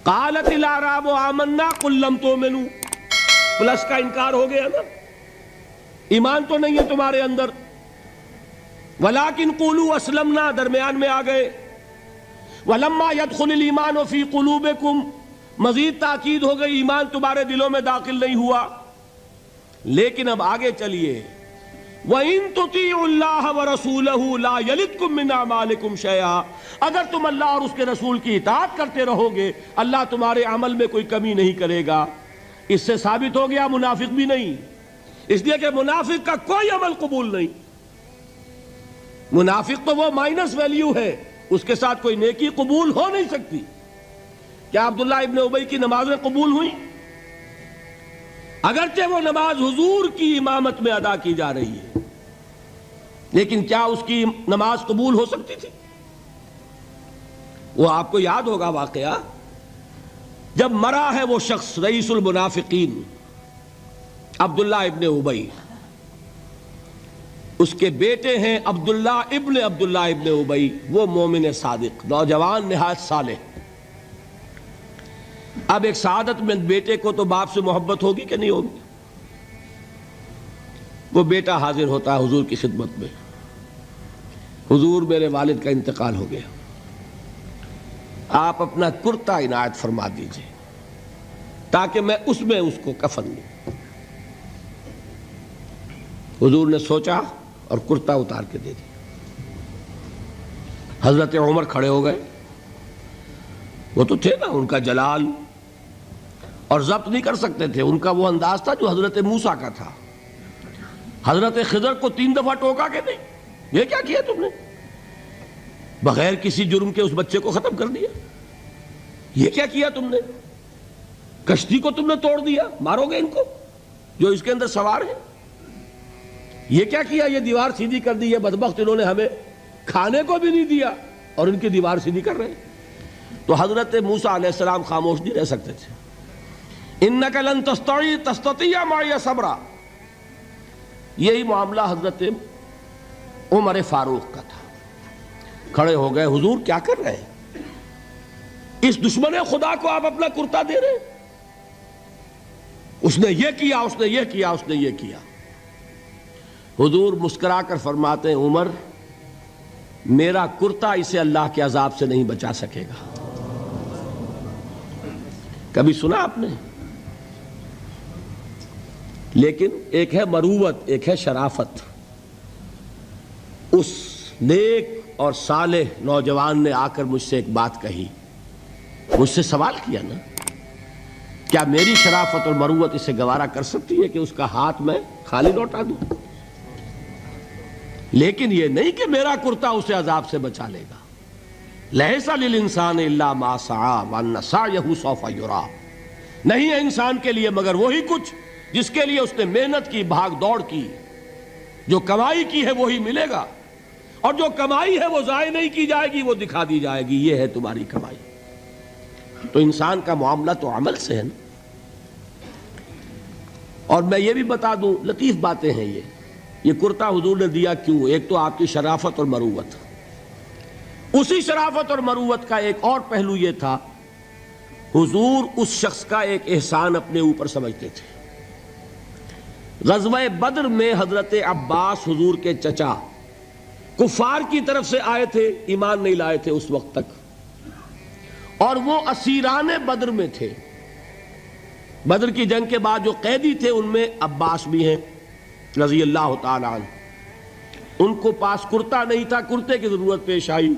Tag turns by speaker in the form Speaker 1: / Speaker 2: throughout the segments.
Speaker 1: قالت الاعراب آمنا قل لم تؤمنوا، پلس کا انکار ہو گیا نا، ایمان تو نہیں ہے تمہارے اندر. ولیکن قولوا اسلمنا، درمیان میں آ گئے. ولما يدخل الایمان فی قلوبکم، مزید تاکید ہو گئی ایمان تمہارے دلوں میں داخل نہیں ہوا. لیکن اب آگے چلیے. وَإِن تُطِيعُوا اللَّهَ وَرَسُولَهُ لَا يَلِدْكُم مِّنْ أَعْمَالِكُمْ شَيْئًا، اگر تم اللہ اور اس کے رسول کی اطاعت کرتے رہو گے اللہ تمہارے عمل میں کوئی کمی نہیں کرے گا. اس سے ثابت ہو گیا منافق بھی نہیں، اس لیے کہ منافق کا کوئی عمل قبول نہیں. منافق تو وہ مائنس ویلیو ہے، اس کے ساتھ کوئی نیکی قبول ہو نہیں سکتی. کیا عبداللہ ابن ابی کی نمازیں قبول ہوئیں؟ اگرچہ وہ نماز حضور کی امامت میں ادا کی جا رہی ہے، لیکن کیا اس کی نماز قبول ہو سکتی تھی؟ وہ آپ کو یاد ہوگا واقعہ، جب مرا ہے وہ شخص رئیس المنافقین عبداللہ ابن ابی، اس کے بیٹے ہیں عبداللہ ابن ابی، وہ مومن صادق، نوجوان نہایت صالح. اب ایک سعادت مند بیٹے کو تو باپ سے محبت ہوگی کہ نہیں ہوگی؟ وہ بیٹا حاضر ہوتا ہے حضور کی خدمت میں، حضور میرے والد کا انتقال ہو گیا، آپ اپنا کرتا عنایت فرما دیجئے تاکہ میں اس کو کفن دوں. حضور نے سوچا اور کرتا اتار کے دے دیا. حضرت عمر کھڑے ہو گئے، وہ تو تھے نا، ان کا جلال اور ضبط نہیں کر سکتے تھے، ان کا وہ انداز تھا جو حضرت موسیٰ کا تھا. حضرت خضر کو 3 دفعہ ٹوکا کہ نہیں، یہ کیا کیا تم نے؟ بغیر کسی جرم کے اس بچے کو ختم کر دیا. یہ کیا کیا تم نے؟ کشتی کو تم نے توڑ دیا، مارو گے ان کو جو اس کے اندر سوار ہیں. یہ کیا کیا؟ یہ دیوار سیدھی کر دی. یہ بدبخت انہوں نے ہمیں کھانے کو بھی نہیں دیا اور ان کی دیوار سیدھی کر رہے ہیں. تو حضرت موسیٰ علیہ السلام خاموش نہیں رہ سکتے تھے. انک لن تستطیع معی صبرا، یہی معاملہ حضرت عمر فاروق کا تھا. کھڑے ہو گئے، حضور کیا کر رہے ہیں؟ اس دشمن خدا کو آپ اپنا کرتا دے رہے ہیں؟ اس نے یہ کیا، اس نے یہ کیا، اس نے یہ کیا. حضور مسکرا کر فرماتے ہیں عمر، میرا کرتا اسے اللہ کے عذاب سے نہیں بچا سکے گا. کبھی سنا آپ نے؟ لیکن ایک ہے مروت، ایک ہے شرافت. اس نیک اور صالح نوجوان نے آ کر مجھ سے ایک بات کہی، مجھ سے سوال کیا نا، کیا میری شرافت اور مروت اسے گوارا کر سکتی ہے کہ اس کا ہاتھ میں خالی لوٹا دوں؟ لیکن یہ نہیں کہ میرا کرتا اسے عذاب سے بچا لے گا. لیس للانسان الا ما سعی وان سعیہ سوف یری، نہیں ہے انسان کے لیے مگر وہی کچھ جس کے لیے اس نے محنت کی، بھاگ دوڑ کی. جو کمائی کی ہے وہی ملے گا، اور جو کمائی ہے وہ ضائع نہیں کی جائے گی، وہ دکھا دی جائے گی، یہ ہے تمہاری کمائی. تو انسان کا معاملہ تو عمل سے ہے نا. اور میں یہ بھی بتا دوں، لطیف باتیں ہیں یہ کرتا حضور نے دیا کیوں؟ ایک تو آپ کی شرافت اور مروت. اسی شرافت اور مروت کا ایک اور پہلو یہ تھا، حضور اس شخص کا ایک احسان اپنے اوپر سمجھتے تھے. غزوہ بدر میں حضرت عباس حضور کے چچا کفار کی طرف سے آئے تھے، ایمان نہیں لائے تھے اس وقت تک، اور وہ اسیران بدر میں تھے. بدر کی جنگ کے بعد جو قیدی تھے ان میں عباس بھی ہیں رضی اللہ تعالی عنہ. ان کو پاس کرتا نہیں تھا، کرتے کی ضرورت پیش آئی.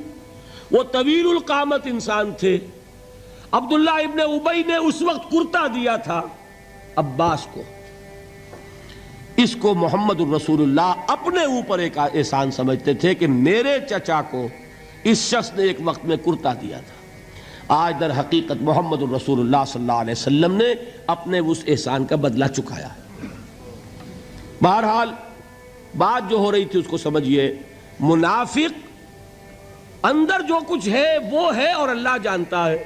Speaker 1: وہ طویل القامت انسان تھے. عبداللہ ابن ابی نے اس وقت کرتا دیا تھا عباس کو. اس کو محمد الرسول اللہ اپنے اوپر ایک احسان سمجھتے تھے کہ میرے چچا کو اس شخص نے ایک وقت میں کرتا دیا تھا. آج در حقیقت محمد الرسول اللہ صلی اللہ علیہ وسلم نے اپنے اس احسان کا بدلہ چکایا. بہرحال بات جو ہو رہی تھی اس کو سمجھیے. منافق اندر جو کچھ ہے وہ ہے اور اللہ جانتا ہے.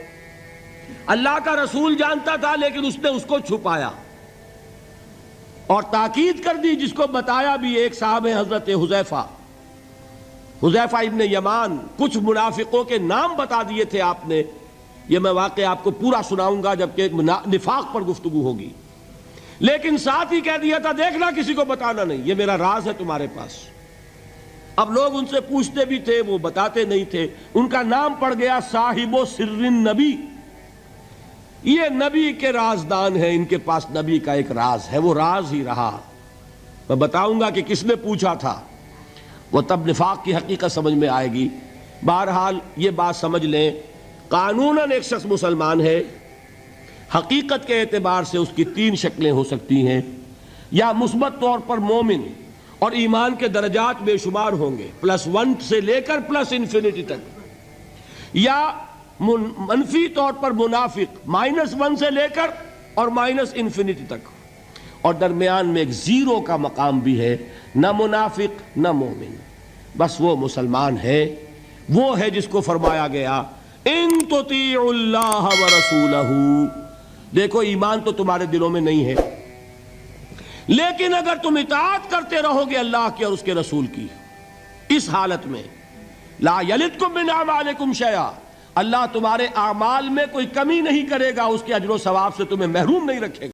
Speaker 1: اللہ کا رسول جانتا تھا لیکن اس نے اس کو چھپایا اور تاکید کر دی. جس کو بتایا بھی ایک صاحب ہے حضرت حذیفہ ابن یمان. کچھ منافقوں کے نام بتا دیے تھے آپ نے یہ میں واقعہ آپ کو پورا سناؤں گا جبکہ نفاق پر گفتگو ہوگی، لیکن ساتھ ہی کہہ دیا تھا دیکھنا کسی کو بتانا نہیں، یہ میرا راز ہے تمہارے پاس۔ اب لوگ ان سے پوچھتے بھی تھے، وہ بتاتے نہیں تھے۔ ان کا نام پڑ گیا صاحب و سر نبی، یہ نبی کے رازدان ہیں، ان کے پاس نبی کا ایک راز ہے، وہ راز ہی رہا۔ میں بتاؤں گا کہ کس نے پوچھا تھا، وہ تب نفاق کی حقیقت سمجھ میں آئے گی۔ بہرحال یہ بات سمجھ لیں، قانوناً ایک شخص مسلمان ہے، حقیقت کے اعتبار سے اس کی تین شکلیں ہو سکتی ہیں، یا مثبت طور پر مومن اور ایمان کے درجات بے شمار ہوں گے، +1 سے لے کر +انفینٹی تک، یا منفی طور پر منافق، -1 سے لے کر اور -انفینٹی تک، اور درمیان میں ایک زیرو کا مقام بھی ہے، نہ منافق نہ مومن، بس وہ مسلمان ہے، وہ ہے جس کو فرمایا گیا ان تطیعوا اللہ ورسولہ۔ دیکھو ایمان تو تمہارے دلوں میں نہیں ہے، لیکن اگر تم اطاعت کرتے رہو گے اللہ کی اور اس کے رسول کی، اس حالت میں لا یلدکم من اعمالکم شیئا، اللہ تمہارے اعمال میں کوئی کمی نہیں کرے گا، اس کے اجر و ثواب سے تمہیں محروم نہیں رکھے گا۔